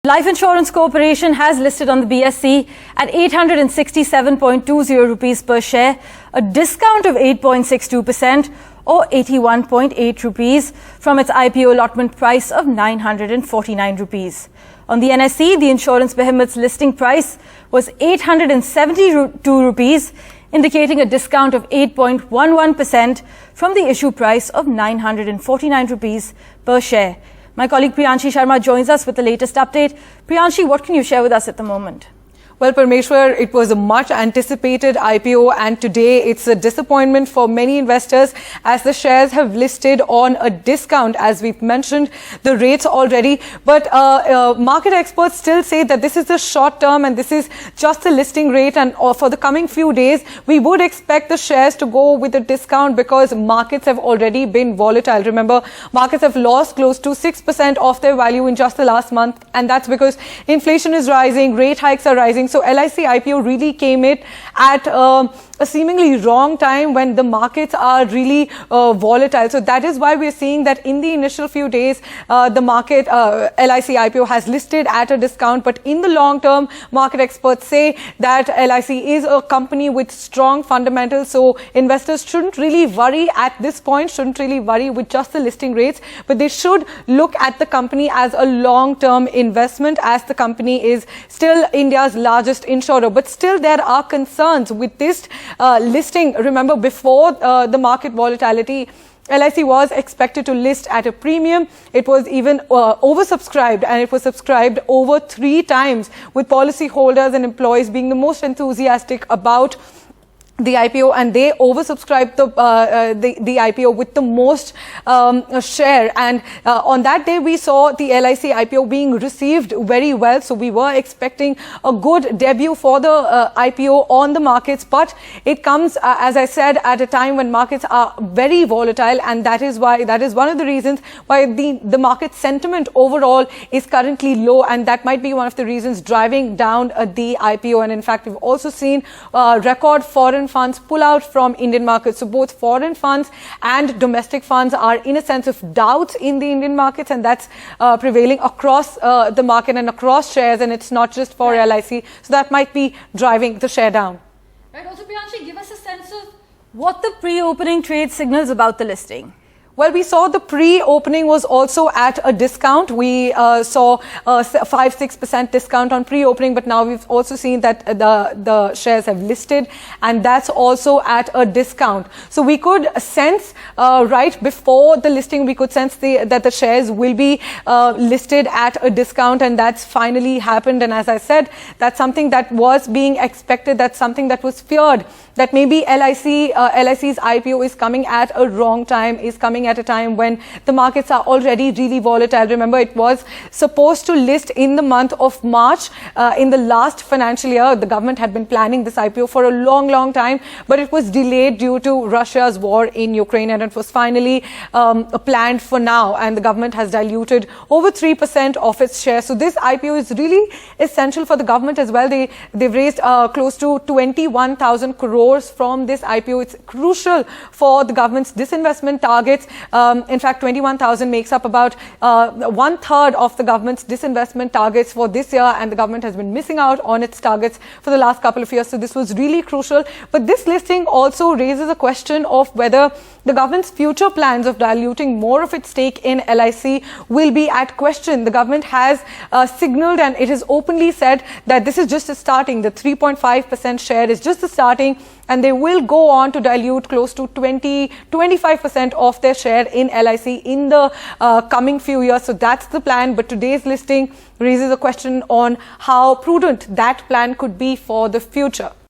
Life Insurance Corporation has listed on the BSE at 867.20 rupees per share, a discount of 8.62% or 81.8 rupees from its IPO allotment price of 949 rupees. On the NSE, the insurance behemoth's listing price was 872 rupees, indicating a discount of 8.11% from the issue price of 949 rupees per share. My colleague Priyanshi Sharma joins us with the latest update. Priyanshi, what can you share with us at the moment? Well, Parmeshwar, it was a much anticipated IPO and today it's a disappointment for many investors as the shares have listed on a discount, as we've mentioned the rates already. But market experts still say that this is the short term and this is just the listing rate, and for the coming few days we would expect the shares to go with a discount because markets have already been volatile. Remember, markets have lost close to 6% of their value in just the last month, and that's because inflation is rising, rate hikes are rising. So LIC IPO really came in at a seemingly wrong time when the markets are really volatile. So that is why we're seeing that in the initial few days, the market, LIC IPO has listed at a discount. But in the long term, market experts say that LIC is a company with strong fundamentals. So investors shouldn't really worry at this point, shouldn't really worry with just the listing rates, but they should look at the company as a long-term investment, as the company is still India's largest insurer. But still there are concerns with this listing. Remember, before the market volatility, LIC was expected to list at a premium. It was even oversubscribed, and it was subscribed over 3 times, with policyholders and employees being the most enthusiastic about the IPO, and they oversubscribed the IPO with the most share. And on that day, we saw the LIC IPO being received very well. So we were expecting a good debut for the IPO on the markets, but it comes, as I said, at a time when markets are very volatile, and that is one of the reasons why the market sentiment overall is currently low, and that might be one of the reasons driving down the IPO. And in fact, we've also seen record foreign funds pull out from Indian markets. So both foreign funds and domestic funds are in a sense of doubts in the Indian markets, and that's prevailing across the market and across shares, and it's not just for LIC. So that might be driving the share down. Right. Also, Priyanshi, give us a sense of what the pre-opening trade signals about the listing. Well, we saw the pre-opening was also at a discount. We saw a 5-6% discount on pre-opening, but now we've also seen that the shares have listed, and that's also at a discount. So we could sense right before the listing, we could sense that the shares will be listed at a discount, and that's finally happened. And as I said, that's something that was being expected. That's something that was feared, that maybe LIC's IPO is coming at a wrong time, is coming at a time when the markets are already really volatile. Remember, it was supposed to list in the month of March in the last financial year. The government had been planning this IPO for a long time, but it was delayed due to Russia's war in Ukraine, and it was finally planned for now, and the government has diluted over 3% of its shares. So this IPO is really essential for the government as well. They've raised close to 21,000 crores from this IPO. It's crucial for the government's disinvestment targets. In fact, 21,000 makes up about 1/3 of the government's disinvestment targets for this year, and the government has been missing out on its targets for the last couple of years. So this was really crucial. But this listing also raises a question of whether the government's future plans of diluting more of its stake in LIC will be at question. The government has signaled, and it has openly said, that this is just the starting. The 3.5% share is just the starting, and they will go on to dilute close to 25% of their share in LIC in the coming few years. So that's the plan. But today's listing raises a question on how prudent that plan could be for the future.